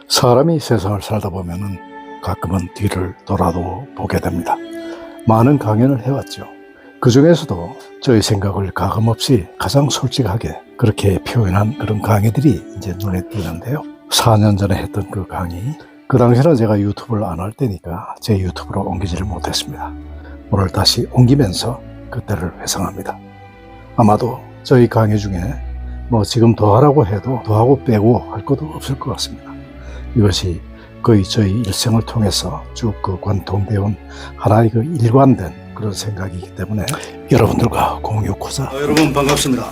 사람이 세상을 살다 보면은 가끔은 뒤를 돌아도 보게 됩니다. 많은 강연을 해왔죠. 그 중에서도 저의 생각을 가감없이 가장 솔직하게 그렇게 표현한 그런 강의들이 이제 눈에 띄는데요. 4년 전에 했던 그 강의, 그 당시에는 제가 유튜브를 안 할 때니까 제 유튜브로 옮기지를 못했습니다. 오늘 다시 옮기면서 그때를 회상합니다. 아마도 저희 강의 중에 뭐 지금 더 하라고 해도 더 하고 빼고 할 것도 없을 것 같습니다. 이것이 거의 저희 일생을 통해서 쭉 그 관통되어 온 하나의 그 일관된 그런 생각이기 때문에 여러분들과 공유코자. 여러분 반갑습니다.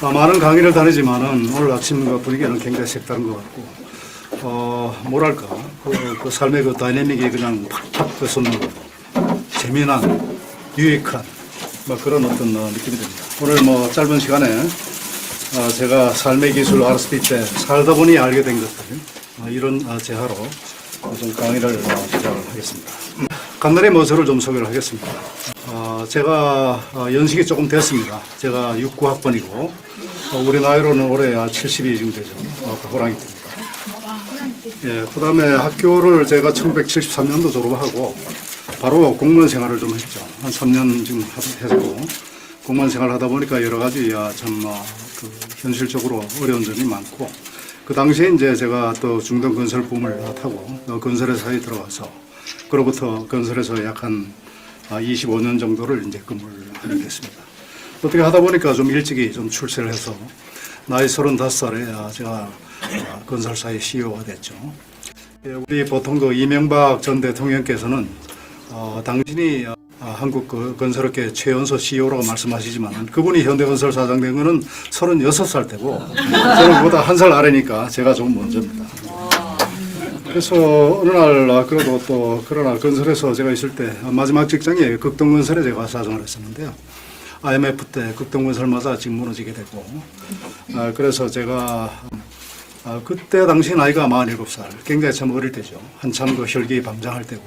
많은 강의를 다니지만은 오늘 아침 그 분위기는 굉장히 색다른 것 같고, 뭐랄까 그 삶의 그 다이내믹이 그냥 팍팍 그 솟는 재미난 유익한 뭐 그런 어떤 느낌이 듭니다. 오늘 뭐 짧은 시간에 제가 삶의 기술을 RSP 때 살다 보니 알게 된 것들, 이런 재하로 좀 강의를 시작을 하겠습니다. 간단히 뭐 저를 좀 소개를 하겠습니다. 제가 연식이 조금 됐습니다. 제가 69학번이고 우리 나이로는 올해 70이 지금 되죠. 호랑이 때입니다. 예, 그 다음에 학교를 제가 1973년도 졸업하고 바로 공무원 생활을 좀 했죠. 한 3년 지금 했고, 공무원 생활을 하다 보니까 여러 가지 참 현실적으로 어려운 점이 많고, 그 당시에 이제 제가 또 중동 건설 붐을 타고 건설회사에 들어가서, 그로부터 건설에서 약 한 25년 정도를 이제 근무를 하게 됐습니다. 어떻게 하다 보니까 좀 일찍이 좀 출세를 해서 나이 35살에 제가 건설사의 CEO가 됐죠. 우리 보통 그 이명박 전 대통령께서는 당신이 한국 그 건설업계 최연소 CEO라고 말씀하시지만 그분이 현대건설사장 된 거는 36살 때고 저는 그보다 한 살 아래니까 제가 좀 먼저입니다. 그래서 어느 날 그래도 또 그러나 건설에서 제가 있을 때 마지막 직장이 극동건설에 제가 사장을 했었는데요. IMF 때 극동건설마다 지금 무너지게 되고, 그래서 제가 그때 당시 나이가 47살, 굉장히 참 어릴 때죠. 한참 그 혈기 방장할 때고,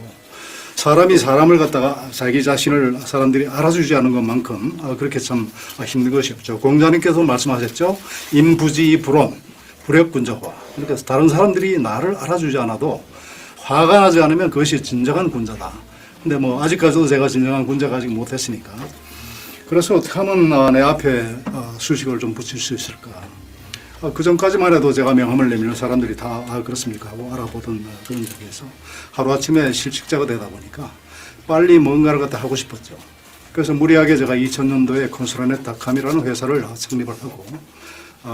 사람이 사람을 갖다가 자기 자신을 사람들이 알아주지 않은 것만큼 그렇게 참 힘든 것이 없죠. 공자님께서 말씀하셨죠. 인부지불온, 불역군자화. 그러니까 다른 사람들이 나를 알아주지 않아도 화가 나지 않으면 그것이 진정한 군자다. 근데 뭐 아직까지도 제가 진정한 군자가 아직 못했으니까. 그래서 어떻게 하면 내 앞에 수식을 좀 붙일 수 있을까. 그 전까지만 해도 제가 명함을 내밀면 사람들이 다 그렇습니까 하고 알아보던 그런 적에서 하루아침에 실직자가 되다 보니까 빨리 뭔가를 갖다 하고 싶었죠. 그래서 무리하게 제가 2000년도에 컨설넷닷컴이라는 회사를 창립을 하고,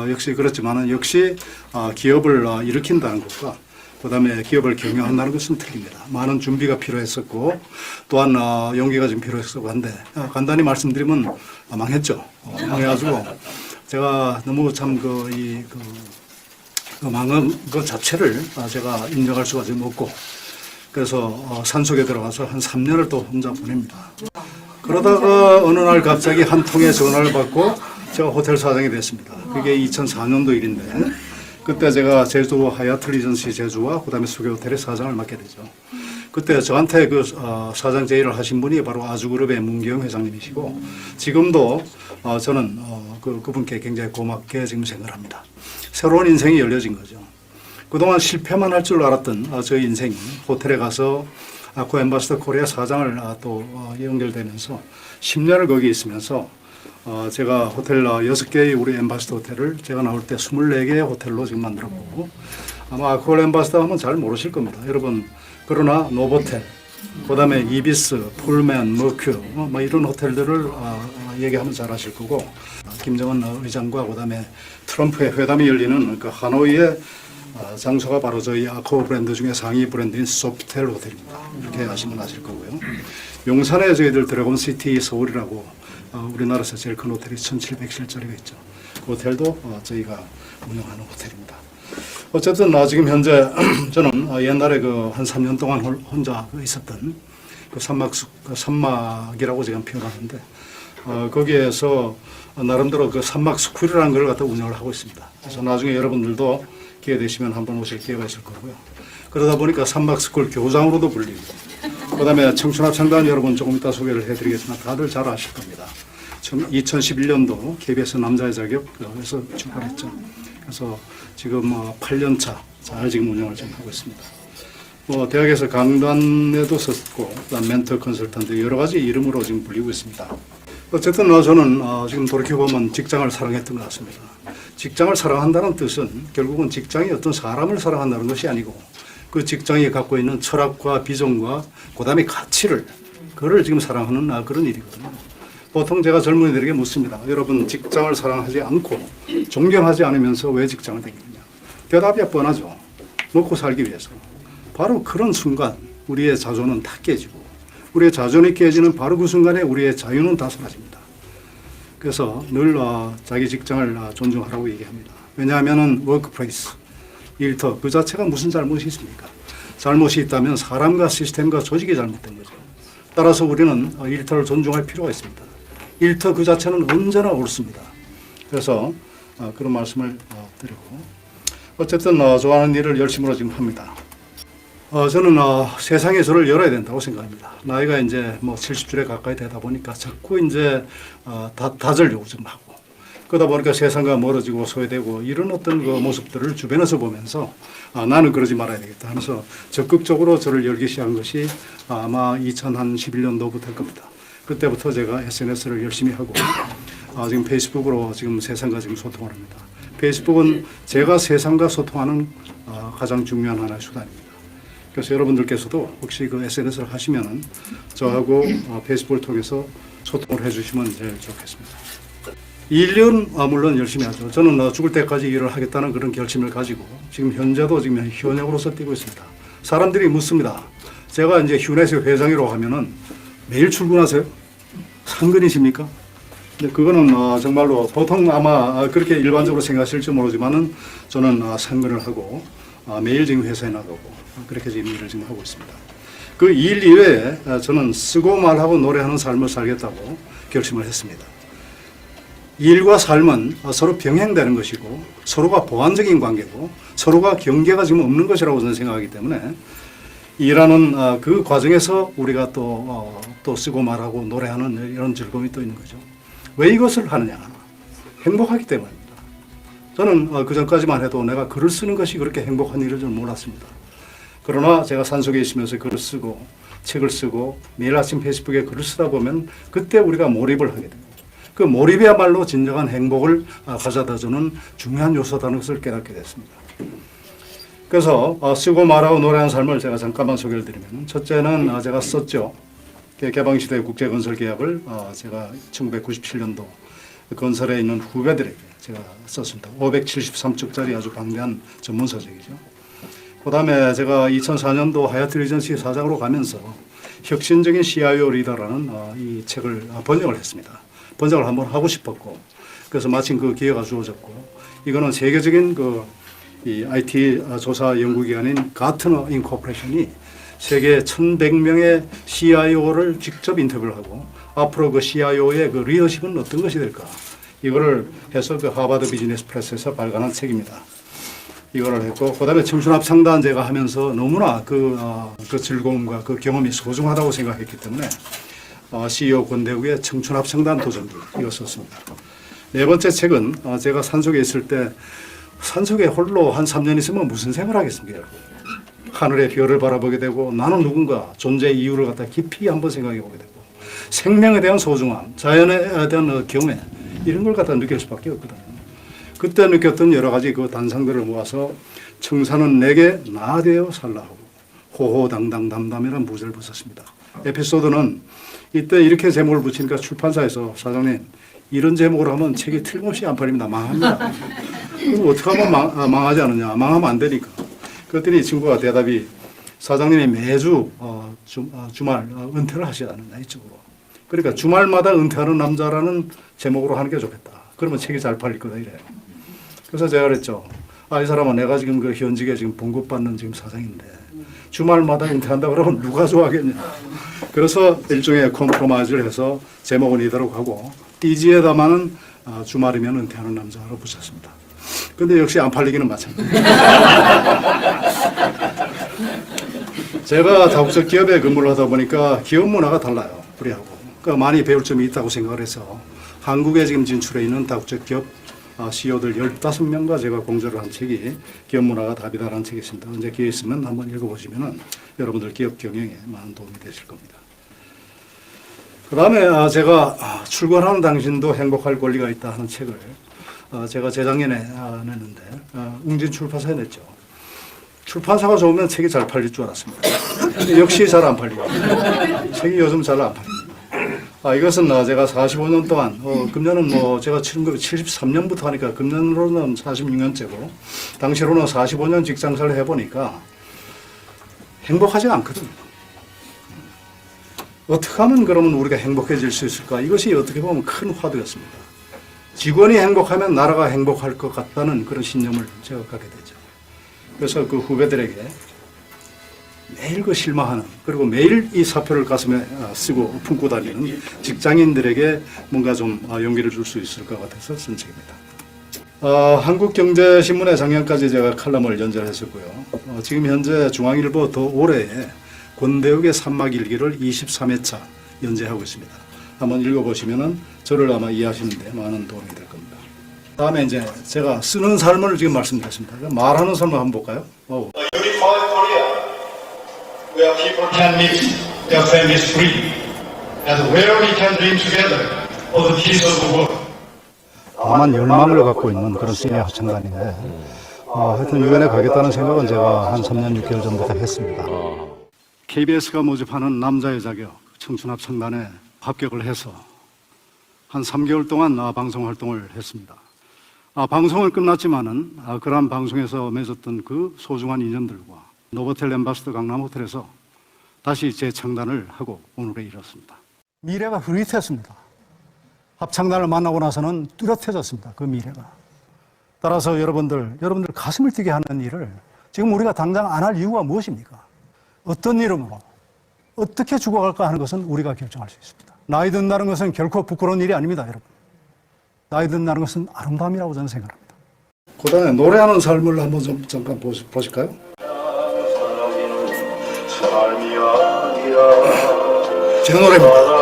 역시 그렇지만은 역시 기업을 일으킨다는 것과 그 다음에 기업을 경영한다는 것은 틀립니다. 많은 준비가 필요했었고 또한 용기가 좀 필요했었고 한데, 간단히 말씀드리면 망했죠. 망해가지고 제가 너무 참 망한 것 자체를 제가 인정할 수가 좀 없고, 그래서 산속에 들어가서 한 3년을 또 혼자 보냅니다. 그러다가 어느 날 갑자기 한 통의 전화를 받고 제가 호텔 사장이 됐습니다. 그게 2004년도 일인데, 그때 제가 제주 하얏트 리전시 제주와 그다음에 수교호텔의 사장을 맡게 되죠. 그때 저한테 그 사장 제의를 하신 분이 바로 아주그룹의 문기영 회장님이시고, 지금도 저는 그분께 굉장히 고맙게 지금 생각합니다. 새로운 인생이 열려진 거죠. 그동안 실패만 할 줄 알았던 저 인생이 호텔에 가서 아쿠아 엠바스더 코리아 사장을 또 연결되면서 10년을 거기 있으면서 제가 호텔 6개의 우리 엠바스더 호텔을 제가 나올 때 24개의 호텔로 지금 만들었고, 아마 아쿠아 엠바스더 하면 잘 모르실 겁니다. 여러분, 그러나 노보텔, 그 다음에 이비스, 폴맨, 머큐, 뭐 이런 호텔들을 얘기하면 잘 아실 거고, 김정은 의장과 그 다음에 트럼프의 회담이 열리는 그 하노이의 장소가 바로 저희 아쿠아 브랜드 중에 상위 브랜드인 소피텔 호텔입니다. 이렇게 아시면 아실 거고요. 용산에 저희들 드래곤시티 서울이라고 우리나라에서 제일 큰 호텔이 1700실짜리가 있죠. 그 호텔도 저희가 운영하는 호텔입니다. 어쨌든 지금 현재 저는 옛날에 한 3년 동안 혼자 있었던 그 산막이라고 제가 표현하는데, 거기에서 나름대로 그 산막 스쿨이라는 걸 갖다 운영을 하고 있습니다. 그래서 나중에 여러분들도 기회 되시면 한번 오실 기회가 있을 거고요. 그러다 보니까 산막 스쿨 교장으로도 불리고, 그 다음에 청춘합창단 여러분 조금 이따 소개를 해드리겠지만 다들 잘 아실 겁니다. 2011년도 KBS 남자의 자격에서 출발했죠. 그래서 지금 8년 차 잘 지금 운영을 좀 하고 있습니다. 대학에서 강단에도 썼고, 그다음 멘토 컨설턴트 여러 가지 이름으로 지금 불리고 있습니다. 어쨌든 저는 지금 돌이켜보면 직장을 사랑했던 것 같습니다. 직장을 사랑한다는 뜻은 결국은 직장이 어떤 사람을 사랑한다는 것이 아니고 그 직장이 갖고 있는 철학과 비전과 그다음에 가치를 그를 지금 사랑하는 그런 일이거든요. 보통 제가 젊은이들에게 묻습니다. 여러분 직장을 사랑하지 않고 존경하지 않으면서 왜 직장을 다니느냐. 대답이 뻔하죠. 먹고 살기 위해서. 바로 그런 순간 우리의 자존은 다 깨지고 우리의 자존이 깨지는 바로 그 순간에 우리의 자유는 다 사라집니다. 그래서 늘 자기 직장을 존중하라고 얘기합니다. 왜냐하면 워크플레이스, 일터 그 자체가 무슨 잘못이 있습니까? 잘못이 있다면 사람과 시스템과 조직이 잘못된 거죠. 따라서 우리는 일터를 존중할 필요가 있습니다. 일터 그 자체는 언제나 옳습니다. 그래서 그런 말씀을 드리고 어쨌든 좋아하는 일을 열심으로 지금 합니다. 저는 세상의 저를 열어야 된다고 생각합니다. 나이가 이제 70줄에 가까이 되다 보니까 자꾸 이제 다져려고 좀 하고 그러다 보니까 세상과 멀어지고 소외되고 이런 어떤 그 모습들을 주변에서 보면서 나는 그러지 말아야 되겠다 하면서 적극적으로 저를 열기 시작한 것이 아마 2011년도부터일 겁니다. 그때부터 제가 SNS를 열심히 하고 지금 페이스북으로 지금 세상과 지금 소통을 합니다. 페이스북은 제가 세상과 소통하는 가장 중요한 하나의 수단입니다. 그래서 여러분들께서도 혹시 그 SNS를 하시면은 저하고 페이스북을 통해서 소통을 해주시면 제일 좋겠습니다. 일은 물론 열심히 하죠. 저는 죽을 때까지 일을 하겠다는 그런 결심을 가지고 지금 현재도 지금 현역으로서 뛰고 있습니다. 사람들이 묻습니다. 제가 이제 휴넷의 회장이라고 하면은 매일 출근하세요? 상근이십니까? 근데 그거는 정말로 보통 아마 그렇게 일반적으로 생각하실지 모르지만은 저는 상근을 하고 매일 지금 회사에 나가고 그렇게 지금 일을 지금 하고 있습니다. 그 일 이외에 저는 쓰고 말하고 노래하는 삶을 살겠다고 결심을 했습니다. 일과 삶은 서로 병행되는 것이고 서로가 보완적인 관계고 서로가 경계가 지금 없는 것이라고 저는 생각하기 때문에 일하는 그 과정에서 우리가 또 쓰고 말하고 노래하는 이런 즐거움이 또 있는 거죠. 왜 이것을 하느냐? 행복하기 때문입니다. 저는 그 전까지만 해도 내가 글을 쓰는 것이 그렇게 행복한 일을 좀 몰랐습니다. 그러나 제가 산속에 있으면서 글을 쓰고 책을 쓰고 매일 아침 페이스북에 글을 쓰다 보면 그때 우리가 몰입을 하게 됩니다. 그 몰입이야말로 진정한 행복을 가져다주는 중요한 요소라는 것을 깨닫게 됐습니다. 그래서 쓰고 말하고 노래하는 삶을 제가 잠깐만 소개를 드리면 첫째는 제가 썼죠. 개방시대 국제건설계약을 제가 1997년도 건설에 있는 후배들에게 제가 썼습니다. 573쪽짜리 아주 방대한 전문서적이죠. 그 다음에 제가 2004년도 하얏트 리전시 사장으로 가면서 혁신적인 CIO 리더라는 이 책을 번역을 했습니다. 번역을 한번 하고 싶었고 그래서 마침 그 기회가 주어졌고 이거는 세계적인 이 IT 조사 연구기관인 가트너 인코퍼레이션이 세계 1,100명의 CIO를 직접 인터뷰를 하고 앞으로 그 CIO의 그 리더십은 어떤 것이 될까 이거를 해서 그 하버드 비즈니스 프레스에서 발간한 책입니다. 이거를 했고 그다음에 청춘합창단 제가 하면서 너무나 그 즐거움과 그 경험이 소중하다고 생각했기 때문에 CEO 권대우의 청춘합창단 도전기 이거 썼습니다. 네 번째 책은 제가 산속에 있을 때 산속에 홀로 한 3년 있으면 무슨 생활을 하겠습니까? 하늘의 별을 바라보게 되고 나는 누군가 존재의 이유를 갖다 깊이 한번 생각해 보게 되고 생명에 대한 소중함, 자연에 대한 경외 이런 걸 갖다 느낄 수밖에 없거든요. 그때 느꼈던 여러 가지 그 단상들을 모아서 청사는 내게 나 되어 살라 하고 호호당당 담담이라는 부제를 붙였습니다. 에피소드는 이때 이렇게 제목을 붙이니까 출판사에서 사장님 이런 제목으로 하면 책이 틀림없이 안 팔립니다. 망합니다. 그럼 어떻게 하면 망하지 않느냐. 망하면 안 되니까. 그랬더니 이 친구가 대답이 사장님이 매주 주말 은퇴를 하셔야 한다. 이쪽으로. 그러니까 주말마다 은퇴하는 남자라는 제목으로 하는 게 좋겠다. 그러면 책이 잘 팔릴 거다 이래요. 그래서 제가 그랬죠. 이 사람은 내가 지금 그 현직에 지금 봉급받는 지금 사장인데 주말마다 은퇴한다 그러면 누가 좋아하겠냐. 그래서 일종의 컴프로마이즈를 해서 제목은 이대로 가고 띠지에다마는 주말이면 은퇴하는 남자로 붙였습니다. 근데 역시 안 팔리기는 마찬가지예요. 제가 다국적 기업에 근무를 하다 보니까 기업 문화가 달라요. 우리하고. 그러니까 많이 배울 점이 있다고 생각을 해서 한국에 지금 진출해 있는 다국적 기업 CEO들 15명과 제가 공조를 한 책이 기업 문화가 답이다라는 책이 있습니다. 언제 기회 있으면 한번 읽어보시면 여러분들 기업 경영에 많은 도움이 되실 겁니다. 그 다음에 제가 출근하는 당신도 행복할 권리가 있다 하는 책을 제가 재작년에 냈는데 웅진 출판사에 냈죠. 출판사가 좋으면 책이 잘 팔릴 줄 알았습니다. 근데 역시 잘 안 팔리고 책이 요즘 잘 안 팔립니다. 이것은 제가 45년 동안 금년은 뭐 제가 73년부터 하니까 금년으로는 46년째고 당시로는 45년 직장생활을 해보니까 행복하지 않거든요. 어떻게 하면 그러면 우리가 행복해질 수 있을까? 이것이 어떻게 보면 큰 화두였습니다. 직원이 행복하면 나라가 행복할 것 같다는 그런 신념을 제가 갖게 되죠. 그래서 그 후배들에게 매일 그 실망하는, 그리고 매일 이 사표를 가슴에 쓰고 품고 다니는 직장인들에게 뭔가 좀 용기를 줄 수 있을 것 같아서 쓴 책입니다. 한국경제신문에 작년까지 제가 칼럼을 연재했었고요. 지금 현재 중앙일보 더 올해에 권대욱의 산막일기를 23회차 연재하고 있습니다. 한번 읽어보시면은 저를 아마 이해하시는데 많은 도움이 될 겁니다. 다음에 이제 제가 쓰는 삶을 지금 말씀드렸습니다. 말하는 삶을 한번 볼까요? Unified Korea, where people can meet their families free, and where we can dream together for the peace of the world. 다만 열망을 갖고 있는 그런 시니어 합창단인데 하여튼 유엔에 가겠다는 생각은 제가 한 3년 6개월 전부터 했습니다. KBS가 모집하는 남자의 자격 청춘합창단에 합격을 해서 한 3개월 동안 방송 활동을 했습니다. 방송은 끝났지만은 그러한 방송에서 맺었던 그 소중한 인연들과 노보텔 엠바스더 강남호텔에서 다시 재창단을 하고 오늘에 이르렀습니다. 미래가 흐릿했습니다. 합창단을 만나고 나서는 뚜렷해졌습니다. 그 미래가. 따라서 여러분들 가슴을 뛰게 하는 일을 지금 우리가 당장 안 할 이유가 무엇입니까? 어떤 이름으로 어떻게 죽어갈까 하는 것은 우리가 결정할 수 있습니다. 나이 든다는 것은 결코 부끄러운 일이 아닙니다, 여러분. 나이 든다는 것은 아름다움이라고 저는 생각합니다. 그 다음에 노래하는 삶을 한번 좀 잠깐 보실까요? 제 노래입니다.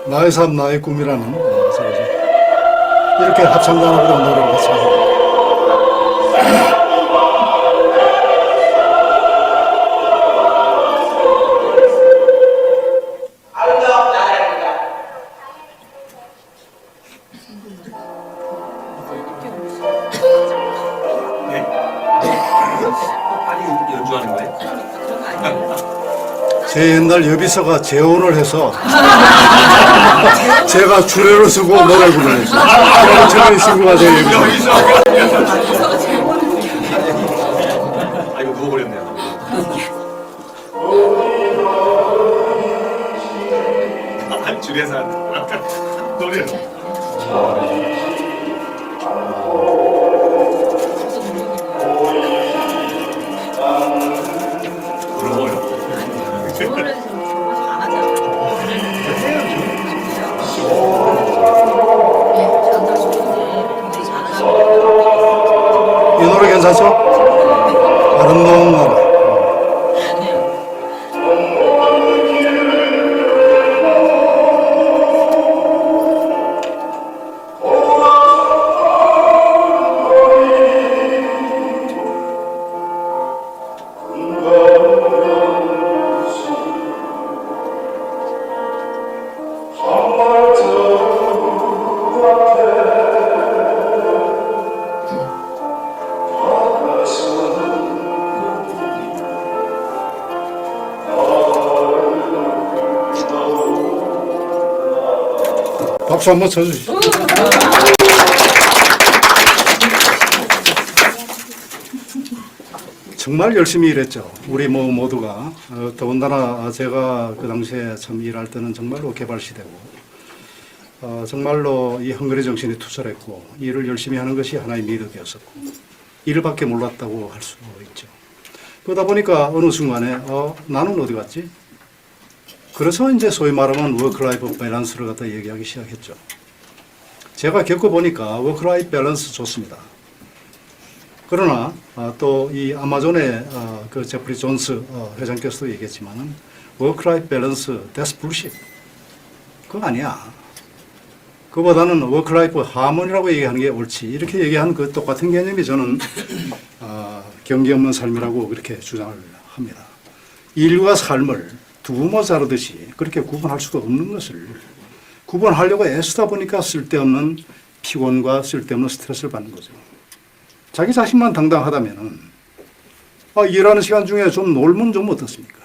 나의 삶, 나의 꿈이라는 이렇게 합창단하고 노래를 같이 합니다. 연주하는 거예요? 제 옛날 여비서가 재혼을 해서 제가 주례를 쓰고 노래를 불러냈어요. 저희 친구가 제 여비서. 이거 누워버렸네요. 주례사 노래. 이 노래 괜찮죠? 아름다운 나라. 박수 한번 쳐주시죠. 정말 열심히 일했죠. 우리 모두가. 더군다나 제가 그 당시에 참 일할 때는 정말로 개발시대고 정말로 이 헝그리 정신이 투철했고 일을 열심히 하는 것이 하나의 미덕이었었고 일밖에 몰랐다고 할 수 있죠. 그러다 보니까 어느 순간에 나는 어디 갔지? 그래서 이제 소위 말하면 워크라이프 밸런스를 갖다 얘기하기 시작했죠. 제가 겪어보니까 워크라이프 밸런스 좋습니다. 그러나 또 이 아마존의 그 제프리 존스 회장께서도 얘기했지만은 워크라이프 밸런스 that's bullshit. 그거 아니야. 그보다는 워크라이프 하모니라고 얘기하는 게 옳지. 이렇게 얘기하는 그 똑같은 개념이 저는 경계 없는 삶이라고 그렇게 주장을 합니다. 일과 삶을 두부모 자르듯이 그렇게 구분할 수가 없는 것을 구분하려고 애쓰다 보니까 쓸데없는 피곤과 쓸데없는 스트레스를 받는 거죠. 자기 자신만 당당하다면은 일하는 시간 중에 좀 놀면 좀 어떻습니까?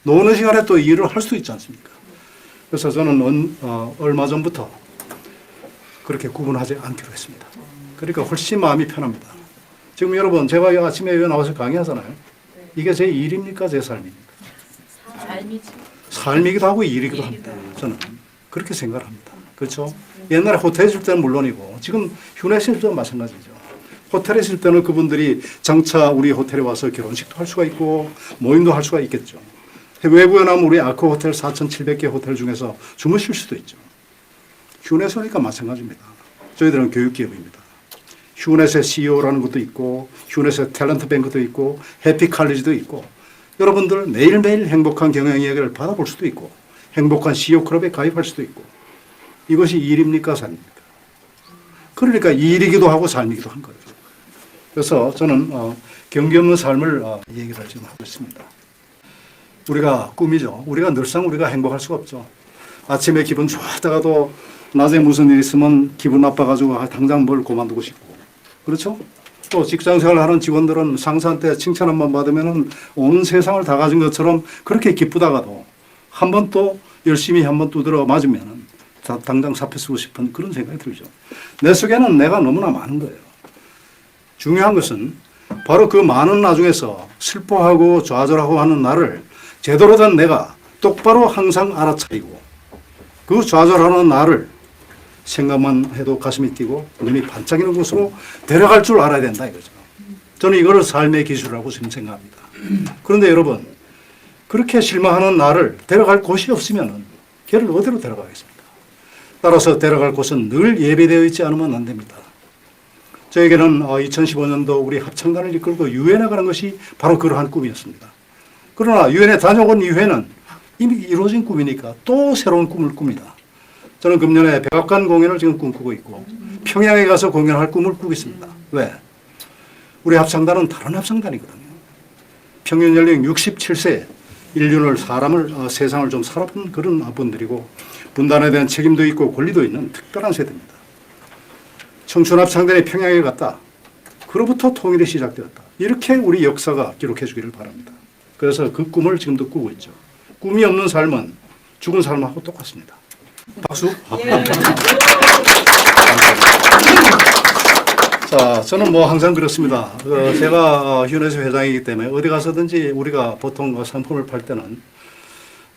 노는 시간에 또 일을 할 수 있지 않습니까? 그래서 저는 얼마 전부터 그렇게 구분하지 않기로 했습니다. 그러니까 훨씬 마음이 편합니다. 지금 여러분 제가 아침에 여기 나와서 강의하잖아요. 이게 제 일입니까? 제 삶입니까? 삶이지. 삶이기도 하고 일이기도 합니다. 저는 그렇게 생각을 합니다. 그렇죠? 옛날에 호텔에 있을 때는 물론이고 지금 휴넷에 있을 때도 마찬가지죠. 호텔에 있을 때는 그분들이 장차 우리 호텔에 와서 결혼식도 할 수가 있고 모임도 할 수가 있겠죠. 외부에 나면 우리 아크 호텔 4,700개 호텔 중에서 주무실 수도 있죠. 휴넷 오니까 마찬가지입니다. 저희들은 교육기업입니다. 휴넷의 CEO라는 것도 있고 휴넷의 탤런트 뱅크도 있고 해피칼리지도 있고 여러분들 매일매일 행복한 경영 이야기를 받아볼 수도 있고 행복한 CEO 클럽에 가입할 수도 있고 이것이 일입니까 삶입니까? 그러니까 일이기도 하고 삶이기도 한 거예요. 그래서 저는 경계 없는 삶을 얘기를 지금 하고 있습니다. 우리가 꿈이죠. 우리가 늘상 우리가 행복할 수가 없죠. 아침에 기분 좋았다가도 낮에 무슨 일 있으면 기분 나빠가지고 당장 뭘 그만두고 싶고 그렇죠? 또 직장생활 하는 직원들은 상사한테 칭찬 한번 받으면 온 세상을 다 가진 것처럼 그렇게 기쁘다가도 한 번 또 열심히 한번 두드려 맞으면 당장 사표 쓰고 싶은 그런 생각이 들죠. 내 속에는 내가 너무나 많은 거예요. 중요한 것은 바로 그 많은 나중에서 슬퍼하고 좌절하고 하는 나를 제대로 된 내가 똑바로 항상 알아차리고 그 좌절하는 나를 생각만 해도 가슴이 뛰고 눈이 반짝이는 곳으로 데려갈 줄 알아야 된다 이거죠. 저는 이거를 삶의 기술이라고 지금 생각합니다. 그런데 여러분 그렇게 실망하는 나를 데려갈 곳이 없으면 걔를 어디로 데려가겠습니까? 따라서 데려갈 곳은 늘 예비되어 있지 않으면 안 됩니다. 저에게는 2015년도 우리 합창단을 이끌고 유엔에 가는 것이 바로 그러한 꿈이었습니다. 그러나 유엔에 다녀온 이후에는 이미 이루어진 꿈이니까 또 새로운 꿈을 꿉니다. 저는 금년에 백악관 공연을 지금 꿈꾸고 있고 평양에 가서 공연할 꿈을 꾸고 있습니다. 왜? 우리 합창단은 다른 합창단이거든요. 평균 연령 67세 인류를 세상을 좀 살아본 그런 분들이고 분단에 대한 책임도 있고 권리도 있는 특별한 세대입니다. 청춘합창단이 평양에 갔다. 그로부터 통일이 시작되었다. 이렇게 우리 역사가 기록해 주기를 바랍니다. 그래서 그 꿈을 지금도 꾸고 있죠. 꿈이 없는 삶은 죽은 삶하고 똑같습니다. 박수. 자, 저는 뭐 항상 그렇습니다. 제가 휴넷 회장이기 때문에 어디 가서든지 우리가 보통 상품을 팔 때는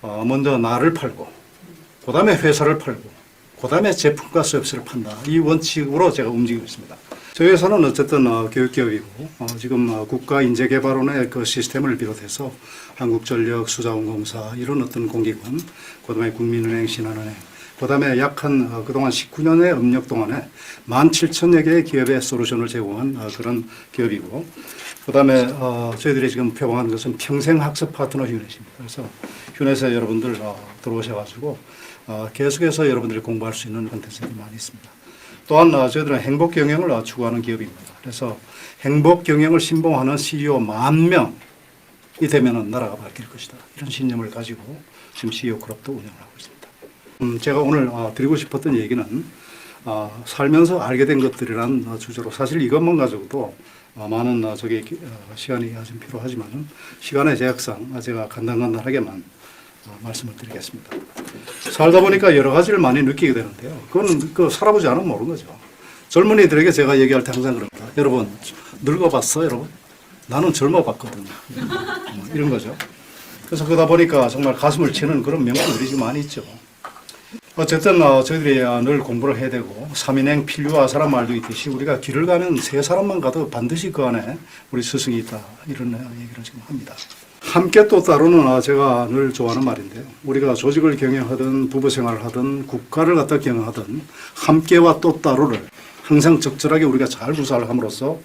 먼저 나를 팔고, 그 다음에 회사를 팔고, 그 다음에 제품과 서비스를 판다. 이 원칙으로 제가 움직이고 있습니다. 저희 회사는 어쨌든 교육기업이고 지금 국가인재개발원의 그 시스템을 비롯해서 한국전력, 수자원공사 이런 어떤 공기관, 그 다음에 국민은행, 신한은행, 그 다음에 그동안 19년의 업력 동안에 17,000여 개의 기업에 솔루션을 제공한 그런 기업이고, 그 다음에 저희들이 지금 표방하는 것은 평생학습 파트너 휴넷입니다. 그래서 휴넷에 여러분들 들어오셔가지고 계속해서 여러분들이 공부할 수 있는 콘텐츠들이 많이 있습니다. 또한 저희들은 행복 경영을 추구하는 기업입니다. 그래서 행복 경영을 신봉하는 CEO 10,000명이 되면 나라가 바뀔 것이다. 이런 신념을 가지고 지금 CEO 클럽도 운영을 하고 있습니다. 제가 오늘 드리고 싶었던 얘기는 살면서 알게 된 것들이란 주제로 사실 이것만 가지고도 많은 시간이 좀 필요하지만 시간의 제약상 제가 간단하게만 말씀을 드리겠습니다. 살다 보니까 여러 가지를 많이 느끼게 되는데요. 그건 살아보지 않으면 모르는 거죠. 젊은이들에게 제가 얘기할 때 항상 그럽니다. 여러분 늙어봤어 여러분? 나는 젊어봤거든. 이런 거죠. 그래서 그러다 보니까 정말 가슴을 치는 그런 명언들이 좀 많이 있죠. 어쨌든 저희들이 늘 공부를 해야 되고 3인행 필요하사란 말도 있듯이 우리가 길을 가면 세 사람만 가도 반드시 그 안에 우리 스승이 있다. 이런 얘기를 지금 합니다. 함께 또 따로는 제가 늘 좋아하는 말인데요. 우리가 조직을 경영하든 부부생활을 하든 국가를 갖다 경영하든 함께와 또 따로를 항상 적절하게 우리가 잘 구사를 함으로써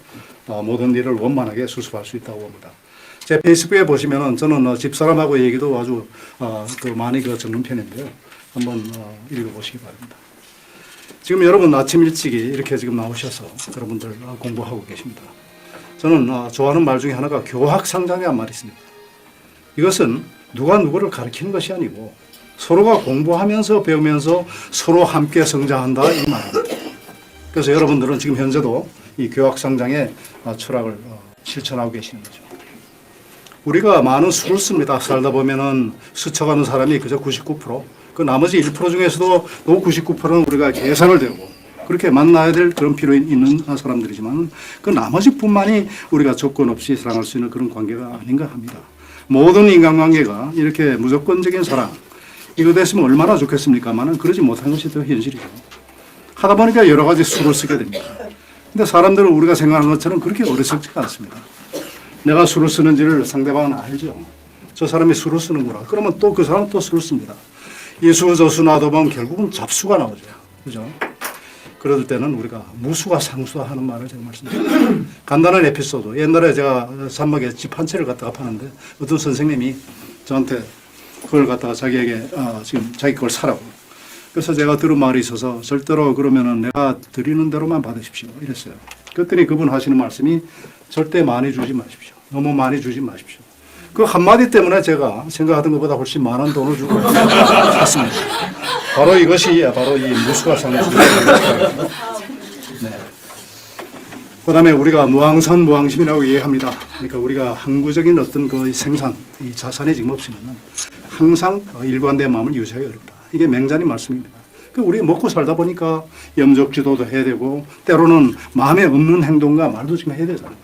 모든 일을 원만하게 수습할 수 있다고 봅니다. 제 페이스북에 보시면은 저는 집사람하고 얘기도 아주 많이 적는 편인데요. 한번 읽어보시기 바랍니다. 지금 여러분 아침 일찍이 이렇게 지금 나오셔서 여러분들 공부하고 계십니다. 저는 좋아하는 말 중에 하나가 교학상장이란 말이 있습니다. 이것은 누가 누구를 가르치는 것이 아니고 서로가 공부하면서 배우면서 서로 함께 성장한다 이 말입니다. 그래서 여러분들은 지금 현재도 이 교학상장의 철학을 실천하고 계시는 거죠. 우리가 많은 수를 씁니다. 살다 보면은 스쳐가는 사람이 그저 99%, 그 나머지 1% 중에서도 또 99%는 우리가 계산을 되고 그렇게 만나야 될 그런 필요 있는 사람들이지만 그 나머지뿐만이 우리가 조건 없이 사랑할 수 있는 그런 관계가 아닌가 합니다. 모든 인간관계가 이렇게 무조건적인 사랑 이거 됐으면 얼마나 좋겠습니까만은 그러지 못한 것이 더 현실이죠. 하다 보니까 여러 가지 수를 쓰게 됩니다. 근데 사람들은 우리가 생각하는 것처럼 그렇게 어리석지가 않습니다. 내가 수를 쓰는지를 상대방은 알죠. 저 사람이 수를 쓰는구나. 그러면 또 그 사람은 또 수를 씁니다. 이수 저수 놔둬보면 결국은 잡수가 나오죠. 그죠? 그럴 때는 우리가 무수가 상수다 하는 말을 제가 말씀드립니다. 간단한 에피소드. 옛날에 제가 산막에 집 한 채를 갖다가 파는데 어떤 선생님이 저한테 그걸 갖다가 자기에게 지금 자기 걸 사라고. 그래서 제가 들은 말이 있어서 절대로 그러면은 내가 드리는 대로만 받으십시오. 이랬어요. 그랬더니 그분 하시는 말씀이 절대 많이 주지 마십시오. 너무 많이 주지 마십시오. 그 한마디 때문에 제가 생각하던 것보다 훨씬 많은 돈을 주고 샀습니다. 바로 이것이 바로 이 무수가 상수입니다. 네. 그 다음에 우리가 무항산 무항심이라고 이해합니다. 그러니까 우리가 항구적인 어떤 그 생산, 이 자산이 지금 없으면 항상 일관된 마음을 유지하기 어렵다. 이게 맹자님 말씀입니다. 우리 먹고 살다 보니까 염적 지도도 해야 되고 때로는 마음에 없는 행동과 말도 지금 해야 되잖아요.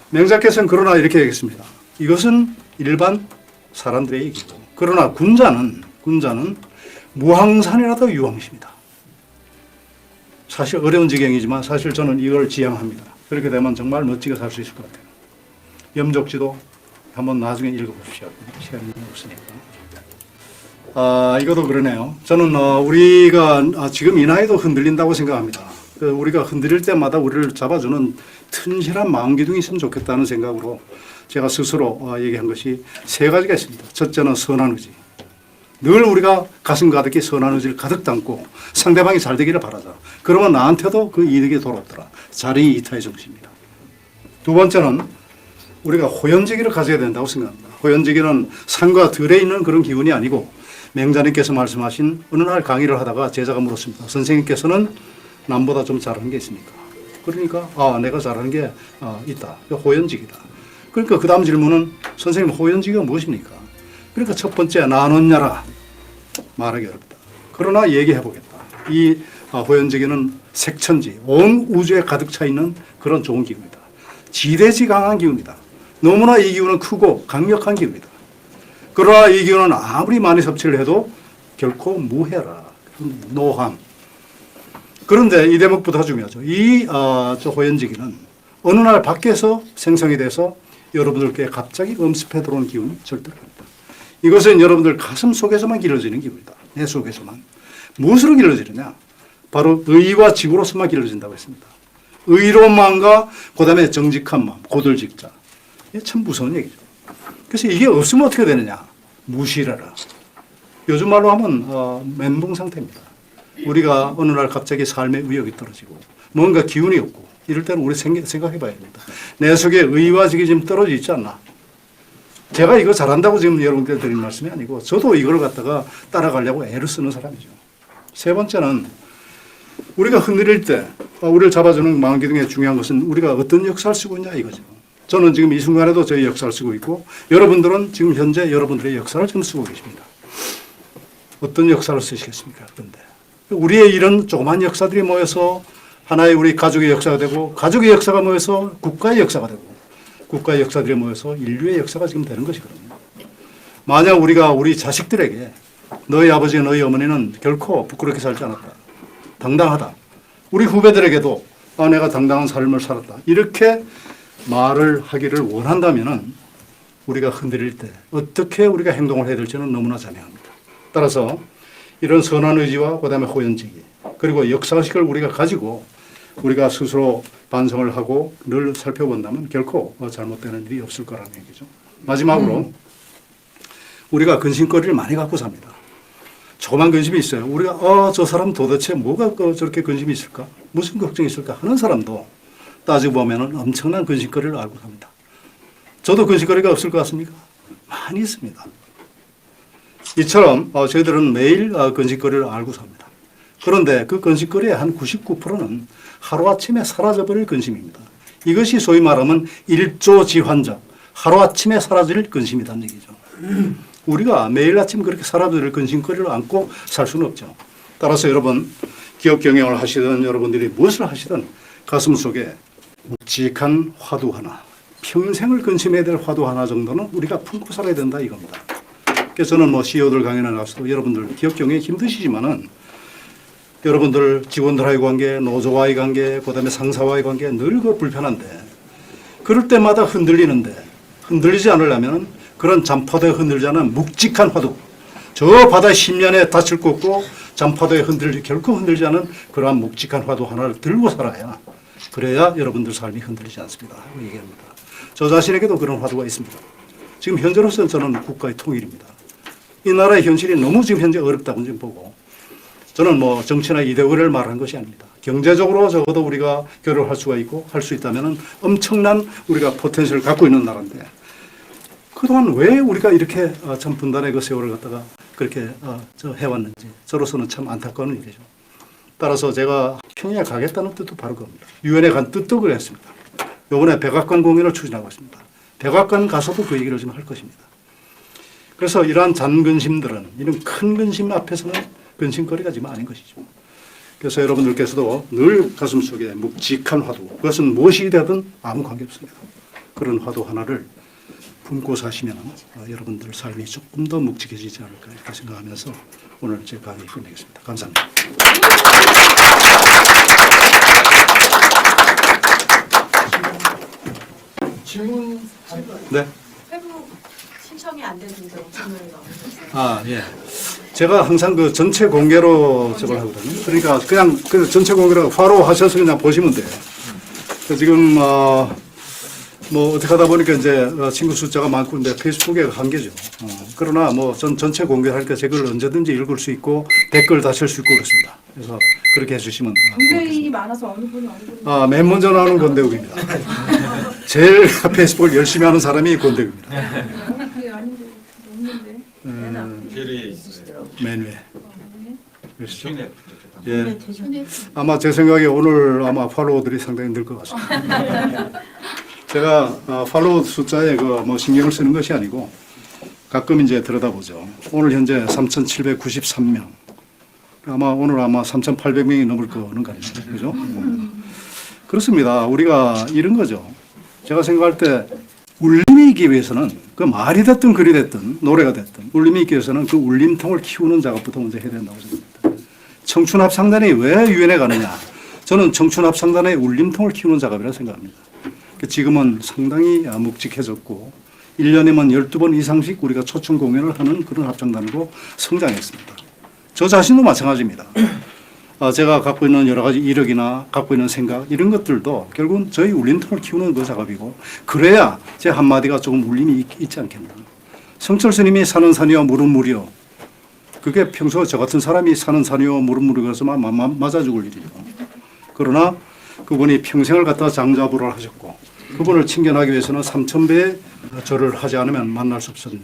맹자께서는 그러나 이렇게 얘기했습니다. 이것은 일반 사람들의 얘기고 그러나 군자는 무항산이라도 유항심이다. 사실 어려운 지경이지만 사실 저는 이걸 지향합니다. 그렇게 되면 정말 멋지게 살 수 있을 것 같아요. 염적지도 한번 나중에 읽어보십시오. 시간이 없으니까. 이것도 그러네요. 저는 우리가 지금 이 나이도 흔들린다고 생각합니다. 우리가 흔들릴 때마다 우리를 잡아주는 튼실한 마음 기둥이 있으면 좋겠다는 생각으로 제가 스스로 얘기한 것이 세 가지가 있습니다. 첫째는 선한 의지. 늘 우리가 가슴 가득히 선한 의지를 가득 담고 상대방이 잘 되기를 바라자. 그러면 나한테도 그 이득이 돌아오더라. 자리 이타의 정신입니다. 두 번째는 우리가 호연지기를 가져야 된다고 생각합니다. 호연지기는 산과 들에 있는 그런 기운이 아니고 맹자님께서 말씀하신 어느 날 강의를 하다가 제자가 물었습니다. 선생님께서는 남보다 좀 잘하는 게 있습니까? 그러니까 내가 잘하는 게 있다. 호연지기다. 그러니까 그 다음 질문은 선생님 호연지기가 무엇입니까? 그러니까 첫 번째 나눴냐라 말하기 어렵다. 그러나 얘기해 보겠다. 이 호연지기는 색천지 온 우주에 가득 차 있는 그런 좋은 기운이다. 지대지강한 기운이다. 너무나 이 기운은 크고 강력한 기운이다. 그러나 이 기운은 아무리 많이 섭취를 해도 결코 무해라. 노함. 그런데 이 대목보다 중요하죠. 저 호연지기는 어느 날 밖에서 생성이 돼서 여러분들께 갑자기 엄습해 들어온 기운이 절대로 아니다. 이것은 여러분들 가슴 속에서만 길러지는 기운이다. 내 속에서만. 무엇으로 길러지느냐? 바로 의와 직으로서만 길러진다고 했습니다. 의로운 마음과 그다음에 정직한 마음, 고들직자. 이게 참 무서운 얘기죠. 그래서 이게 없으면 어떻게 되느냐? 무시해라. 요즘 말로 하면 멘붕 상태입니다. 우리가 어느 날 갑자기 삶의 의욕이 떨어지고 뭔가 기운이 없고 이럴 때는 우리 생각해 봐야 됩니다. 내 속에 의와 직이 지금 떨어져 있지 않나? 제가 이거 잘한다고 지금 여러분께 드린 말씀이 아니고 저도 이걸 갖다가 따라가려고 애를 쓰는 사람이죠. 세 번째는 우리가 흔들릴 때 우리를 잡아주는 마음기둥의 중요한 것은 우리가 어떤 역사를 쓰고 있냐 이거죠. 저는 지금 이 순간에도 저희 역사를 쓰고 있고 여러분들은 지금 현재 여러분들의 역사를 지금 쓰고 계십니다. 어떤 역사를 쓰시겠습니까? 그런데 우리의 이런 조그만 역사들이 모여서 하나의 우리 가족의 역사가 되고 가족의 역사가 모여서 국가의 역사가 되고 국가의 역사들이 모여서 인류의 역사가 지금 되는 것이거든요. 만약 우리가 우리 자식들에게 너희 아버지 너희 어머니는 결코 부끄럽게 살지 않았다. 당당하다. 우리 후배들에게도 내가 당당한 삶을 살았다. 이렇게 말을 하기를 원한다면은 우리가 흔들릴 때 어떻게 우리가 행동을 해야 될지는 너무나 자명합니다. 따라서 이런 선한 의지와 그다음에 호연지기 그리고 역사의식을 우리가 가지고 우리가 스스로 반성을 하고 늘 살펴본다면 결코 잘못되는 일이 없을 거라는 얘기죠. 마지막으로 우리가 근심거리를 많이 갖고 삽니다. 조그만 근심이 있어요. 우리가 저 사람 도대체 뭐가 저렇게 근심이 있을까? 무슨 걱정이 있을까? 하는 사람도 따지고 보면 엄청난 근심거리를 알고 삽니다. 저도 근심거리가 없을 것 같습니까? 많이 있습니다. 이처럼 저희들은 매일 근심거리를 알고 삽니다. 그런데 그 근심거리의 한 99%는 하루아침에 사라져버릴 근심입니다. 이것이 소위 말하면 일조지환적, 하루아침에 사라질 근심이라는 얘기죠. 우리가 매일 아침 그렇게 사라질 근심거리를 안고 살 수는 없죠. 따라서 여러분, 기업 경영을 하시든 여러분들이 무엇을 하시든 가슴 속에 묵직한 화두 하나, 평생을 근심해야 될 화두 하나 정도는 우리가 품고 살아야 된다 이겁니다. 그래서 저는 뭐 CEO들 강연에 나가서도 여러분들 기업 경영이 힘드시지만은 여러분들 직원들과의 관계, 노조와의 관계, 그다음에 상사와의 관계 늘 그 불편한데 그럴 때마다 흔들리는데 흔들리지 않으려면 그런 잔파도에 흔들지 않은 묵직한 화두, 저 바다 10년에 닻을 꽂고 잔파도에 결코 흔들지 않은 그러한 묵직한 화두 하나를 들고 살아야 그래야 여러분들 삶이 흔들리지 않습니다 하고 얘기합니다. 저 자신에게도 그런 화두가 있습니다. 지금 현재로서는 저는 국가의 통일입니다. 이 나라의 현실이 너무 지금 현재 어렵다고 지금 보고 저는 뭐 정치나 이데올로기를 말하는 것이 아닙니다. 경제적으로 적어도 우리가 교류할 수가 있고 할 수 있다면 엄청난 우리가 포텐셜을 갖고 있는 나라인데 그동안 왜 우리가 이렇게 참 분단의 그 세월을 갖다가 그렇게 해왔는지 저로서는 참 안타까운 일이죠. 따라서 제가 평양에 가겠다는 뜻도 바로 그겁니다. 유엔에 간 뜻도 그랬습니다. 이번에 백악관 공연을 추진하고 있습니다. 백악관 가서도 그 얘기를 좀 할 것입니다. 그래서 이러한 잔근심들은 이런 큰 근심 앞에서는 근심거리가 지금 아닌 것이죠. 그래서 여러분들께서도 늘 가슴속에 묵직한 화두, 그것은 무엇이 되든 아무 관계없습니다. 그런 화두 하나를 품고 사시면 여러분들 삶이 조금 더 묵직해지지 않을까 이렇게 생각하면서 오늘 제 강의 끝내겠습니다. 감사합니다. 질문. 네. 회부 신청이 안 되는데 질문이 나오셨어요. 아, 예. 제가 항상 그 전체 공개로 저걸 하거든요. 그러니까 그냥 그 전체 공개로 화로 하셔서 그냥 보시면 돼요. 지금 뭐 어떻게 하다 보니까 이제 친구 숫자가 많고 근데 페이스북에 한계죠. 그러나 뭐 전체 공개하니까 제 글 언제든지 읽을 수 있고 댓글 다칠 수 있고 그렇습니다. 그래서 그렇게 해주시면. 공개인이 많아서 어느 분이. 맨 먼저 나오는 권대욱입니다. 제일 페이스북을 열심히 하는 사람이 권대욱입니다. 그게 아닌데 없는데. 맨 위에. 그렇죠? 예. 아마 제 생각에 오늘 아마 팔로워들이 상당히 늘 것 같습니다. 제가 팔로워 숫자에 뭐 신경을 쓰는 것이 아니고 가끔 이제 들여다보죠. 오늘 현재 3,793명. 오늘 아마 3,800명이 넘을 거는 거 아닙니까? 그죠? 그렇습니다. 우리가 이런 거죠. 제가 생각할 때 울림이 있기 위해서는 그 말이 됐든 글이 됐든 노래가 됐든 울림이 있기 위해서는 그 울림통을 키우는 작업부터 먼저 해야 된다고 생각합니다. 청춘합상단이 왜 유엔에 가느냐? 저는 청춘합상단의 울림통을 키우는 작업이라고 생각합니다. 지금은 상당히 묵직해졌고 1년에만 12번 이상씩 우리가 초청 공연을 하는 그런 합창단으로 성장했습니다. 저 자신도 마찬가지입니다. 제가 갖고 있는 여러 가지 이력이나 갖고 있는 생각 이런 것들도 결국은 저희 울림통을 키우는 그 작업이고 그래야 제 한마디가 조금 울림이 있지 않겠나. 성철 스님이 사는 산이여 물은 물이여 그게 평소 저 같은 사람이 사는 산이여 물은 물이 그래서만 맞아 죽을 일이죠. 그러나 그분이 평생을 갖다 장자부를 하셨고 그분을 친견하기 위해서는 3,000배의 절을 하지 않으면 만날 수 없었는.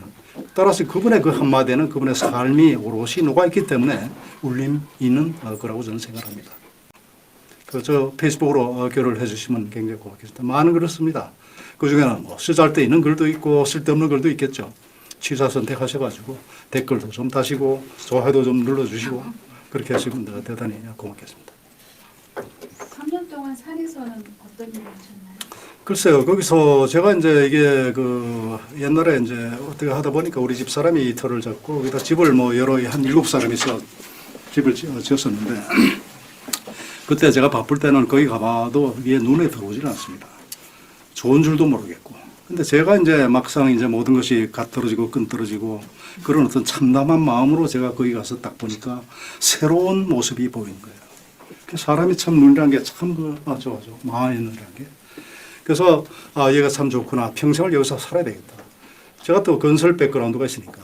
따라서 그분의 그 한마디에는 그분의 삶이 오롯이 녹아있기 때문에 울림이 있는 거라고 저는 생각합니다. 저 페이스북으로 교류를 해주시면 굉장히 고맙겠습니다. 많은 그렇습니다. 그중에는 뭐 쓰잘데 있는 글도 있고 쓸데없는 글도 있겠죠. 취사 선택하셔가지고 댓글도 좀 다시고 좋아요도 좀 눌러주시고 그렇게 하시면 내가 대단히 고맙겠습니다. 3년 동안 산에서는 어떤 일을 하셨나요? 글쎄요, 거기서 제가 이제 이게 옛날에 이제 어떻게 하다 보니까 우리 집 사람이 이 터를 잡고 거기다 집을 뭐 여러 한 7사람이서 집을 지었었는데 그때 제가 바쁠 때는 거기 가봐도 위에 눈에 들어오지는 않습니다. 좋은 줄도 모르겠고. 근데 제가 이제 막상 이제 모든 것이 갓 떨어지고 끈 떨어지고 그런 어떤 참담한 마음으로 제가 거기 가서 딱 보니까 새로운 모습이 보이는 거예요. 사람이 참 눈이라는 게 참 맞아. 마음의 눈이라는 게. 그래서 얘가 참 좋구나. 평생을 여기서 살아야 되겠다. 제가 또 건설 백그라운드가 있으니까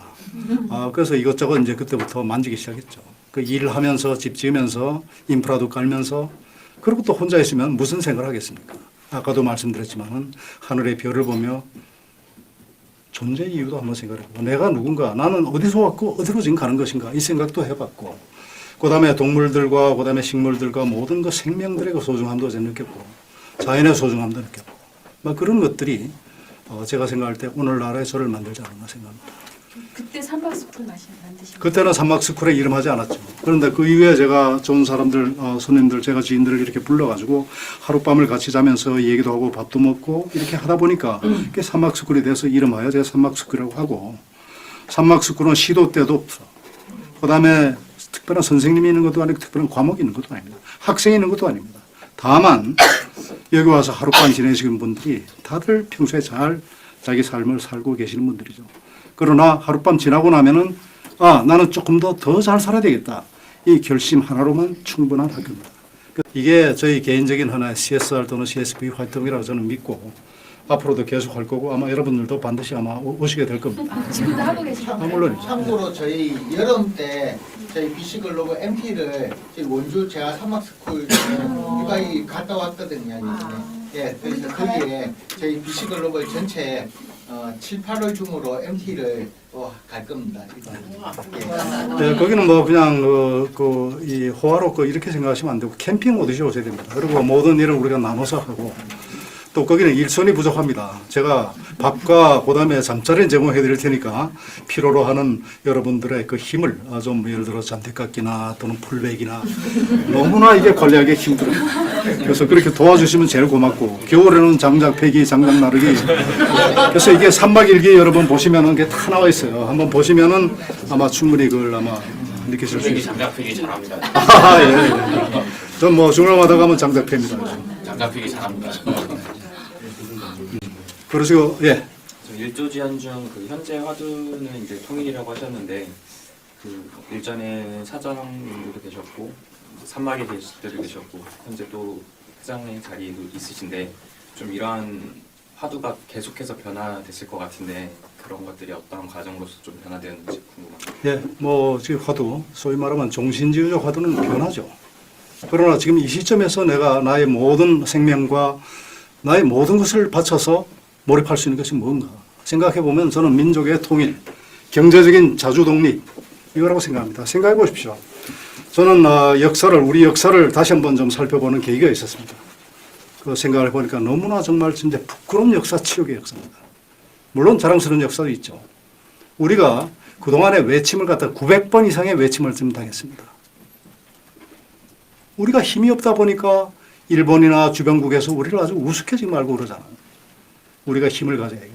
그래서 이것저것 이제 그때부터 만지기 시작했죠. 그 일을 하면서 집 지으면서 인프라도 깔면서 그리고 또 혼자 있으면 무슨 생각을 하겠습니까? 아까도 말씀드렸지만은 하늘의 별을 보며 존재 이유도 한번 생각해보고 내가 누군가 나는 어디서 왔고 어디로 지금 가는 것인가 이 생각도 해봤고 그다음에 동물들과 그다음에 식물들과 모든 그 생명들의 그 소중함도 제가 느꼈고 자연의 소중함도 느꼈고 막 그런 것들이 제가 생각할 때 오늘날의 저를 만들지 않았나 생각합니다. 그때 삼박스쿨 만드신 그때는 산막스쿨에 이름하지 않았죠. 그런데 그 이후에 제가 좋은 사람들, 손님들, 제가 지인들을 이렇게 불러가지고 하룻밤을 같이 자면서 얘기도 하고 밥도 먹고 이렇게 하다 보니까 그게 산막스쿨이 돼서 이름하여 제가 산막스쿨이라고 하고 산막스쿨은 시도 때도 없어. 그 다음에 특별한 선생님이 있는 것도 아니고 특별한 과목이 있는 것도 아닙니다. 학생이 있는 것도 아닙니다. 다만 여기 와서 하룻밤 지내시는 분들이 다들 평소에 잘 자기 삶을 살고 계시는 분들이죠. 그러나 하룻밤 지나고 나면은 나는 조금 더 잘 살아야 되겠다. 이 결심 하나로만 충분한 학교입니다. 이게 저희 개인적인 하나의 CSR 또는 CSV 활동이라고 저는 믿고 앞으로도 계속 할 거고 아마 여러분들도 반드시 아마 오시게 될 겁니다. 지금도 하고 계시죠? 물론이죠. 참고로 저희 여름 때 저희 BC글로벌 MT를 저희 원주 제가 산막스쿨 유가이 갔다 왔거든요. 예, 그래서 거기에 저희 BC글로벌 전체 7, 8월 중으로 MT를 갈 겁니다. 네, 거기는 뭐 그냥 이 호화롭고 이렇게 생각하시면 안 되고 캠핑 오듯이 오셔야 됩니다. 그리고 모든 일을 우리가 나눠서 하고 또 거기는 일손이 부족합니다. 제가 밥과 그다음에 잠자리는 제공해 드릴 테니까 필요로 하는 여러분들의 그 힘을 좀 예를 들어 잔디깎기나 또는 풀베기나 너무나 이게 관리하기 힘들어요. 그래서 그렇게 도와주시면 제일 고맙고 겨울에는 장작 패기, 장작 나르기. 그래서 이게 3박 1기 여러분 보시면은 게 다 나와 있어요. 한번 보시면은 아마 충분히 그걸 아마 느끼실 수 있어요. 장작 피기 잘합니다. 예. 전 뭐 중앙마다 가면 장작 패입니다. 장작 피기 잘합니다. 그러시고 예. 저 일조지연 중 그 현재 화두는 이제 통일이라고 하셨는데 그 일전에 사장님도 계셨고 산막에 계시들도 계셨고 현재 또 회장의 자리에도 있으신데 좀 이러한 화두가 계속해서 변화됐을 것 같은데 그런 것들이 어떤 과정으로서 좀 변화되었는지 궁금합니다. 예, 뭐 지금 화두, 소위 말하면 종신지우적 화두는 변하죠. 그러나 지금 이 시점에서 내가 나의 모든 생명과 나의 모든 것을 바쳐서 몰입할 수 있는 것이 뭔가 생각해 보면 저는 민족의 통일, 경제적인 자주 독립 이거라고 생각합니다. 생각해 보십시오. 저는 우리 역사를 다시 한번 좀 살펴보는 계기가 있었습니다. 그 생각을 해보니까 너무나 정말 진짜 부끄러운 역사, 치욕의 역사입니다. 물론 자랑스러운 역사도 있죠. 우리가 그동안의 외침을 갖다 900번 이상의 외침을 좀 당했습니다. 우리가 힘이 없다 보니까 일본이나 주변국에서 우리를 아주 우습게 말고 그러잖아요. 우리가 힘을 가져야겠다.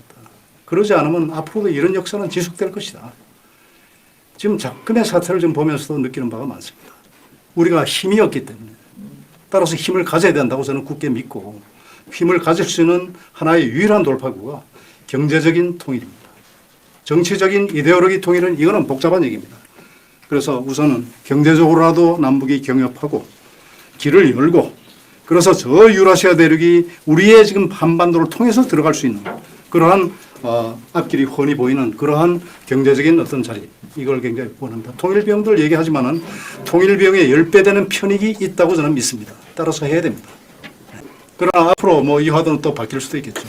그러지 않으면 앞으로도 이런 역사는 지속될 것이다. 지금 작금의 사태를 좀 보면서도 느끼는 바가 많습니다. 우리가 힘이 없기 때문에 따라서 힘을 가져야 된다고 저는 굳게 믿고 힘을 가질 수 있는 하나의 유일한 돌파구가 경제적인 통일입니다. 정치적인 이데올로기 통일은 이거는 복잡한 얘기입니다. 그래서 우선은 경제적으로라도 남북이 경협하고 길을 열고 그래서 저 유라시아 대륙이 우리의 지금 한반도를 통해서 들어갈 수 있는 그러한 앞길이 훤히 보이는 그러한 경제적인 어떤 자리 이걸 굉장히 원합니다. 통일비용들 얘기하지만은 통일비용의 10배 되는 편익이 있다고 저는 믿습니다. 따라서 해야 됩니다. 그러나 앞으로 뭐 이 화두는 또 바뀔 수도 있겠죠.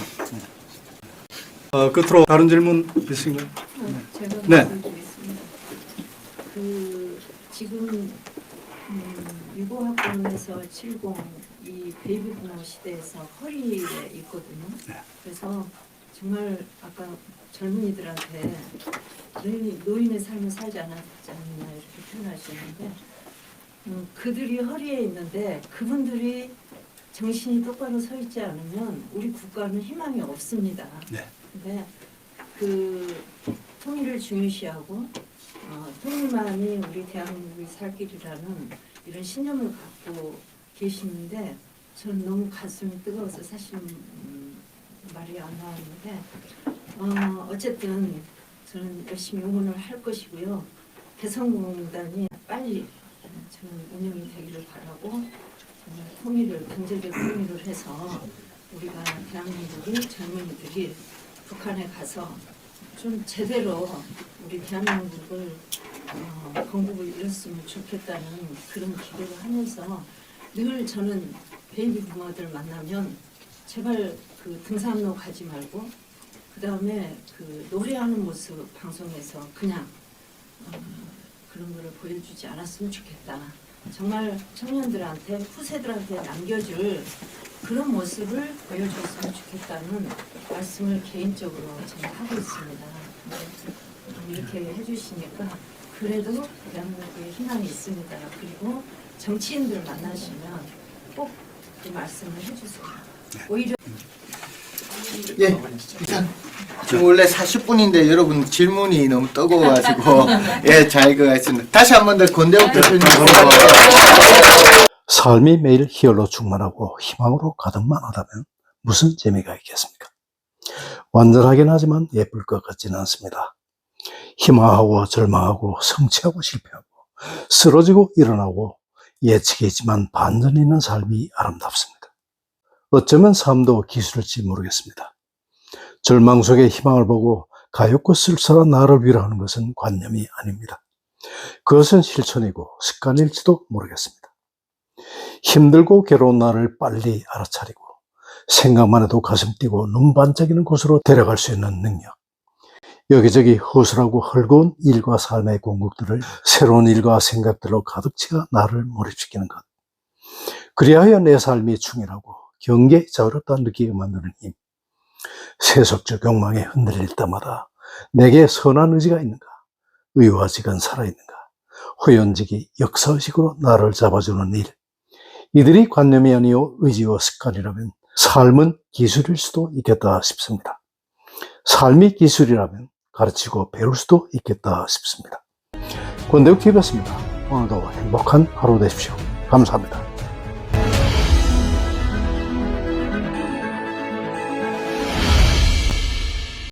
끝으로 다른 질문 있으신가요? 제가 네. 말씀드리겠습니다. 지금 유고학번에서 70 이 베이비 부모 시대에서 허리에 있거든요. 네. 그래서 정말 아까 젊은이들한테 노인의 삶을 살지 않았지 않나 이렇게 표현하셨는데 그들이 허리에 있는데 그분들이 정신이 똑바로 서 있지 않으면 우리 국가는 희망이 없습니다. 네. 근데 그 통일을 중요시하고 통일만이 우리 대한민국이 살 길이라는 이런 신념을 갖고 계시는데 저는 너무 가슴이 뜨거워서 사실 말이 안 나왔는데 어쨌든 저는 열심히 응원을 할 것이고요. 개성공단이 빨리 저는 운영이 되기를 바라고 정말 통일을 경제적 통일을 해서 우리가 대한민국이 젊은이들이 북한에 가서 좀 제대로 우리 대한민국을 건국을 이뤘으면 좋겠다는 그런 기도를 하면서 늘 저는 베이비 부모들 만나면 제발 그 등산로 가지 말고 그 다음에 그 노래하는 모습 방송에서 그냥 그런 거를 보여주지 않았으면 좋겠다. 정말 청년들한테 후세들한테 남겨줄 그런 모습을 보여줬으면 좋겠다는 말씀을 개인적으로 저는 하고 있습니다. 이렇게 해주시니까 그래도 대한민국에 희망이 있습니다. 그리고 정치인들 만나시면 꼭 그 말씀을 해주세요. 오히려 예, 일단 지금 원래 40분인데 여러분 질문이 너무 뜨거워가지고 예, 잘 그거했습니다. 다시 한 번 더 권대욱 대표님 삶이 매일 희열로 충만하고 희망으로 가득만 하다면 무슨 재미가 있겠습니까? 완전하긴 하지만 예쁠 것 같지는 않습니다. 희망하고 절망하고 성취하고 실패하고 쓰러지고 일어나고 예측이지만 반전이 있는 삶이 아름답습니다. 어쩌면 삶도 기술일지 모르겠습니다. 절망 속에 희망을 보고 가엾고 쓸쓸한 나를 위로하는 것은 관념이 아닙니다. 그것은 실천이고 습관일지도 모르겠습니다. 힘들고 괴로운 나를 빨리 알아차리고 생각만 해도 가슴 뛰고 눈 반짝이는 곳으로 데려갈 수 있는 능력, 여기저기 허술하고 헐거운 일과 삶의 공국들을 새로운 일과 생각들로 가득 채워 나를 몰입시키는 것, 그리하여 내 삶이 충실하고 경계에 자유롭다 느끼게 만드는 힘, 세속적 욕망에 흔들릴 때마다 내게 선한 의지가 있는가, 의화직은 살아있는가, 호연직이 역사의식으로 나를 잡아주는 일, 이들이 관념이 아니요 의지와 습관이라면 삶은 기술일 수도 있겠다 싶습니다. 삶이 기술이라면 가르치고 배울 수도 있겠다 싶습니다. 권대욱 TV였습니다. 오늘도 행복한 하루 되십시오. 감사합니다.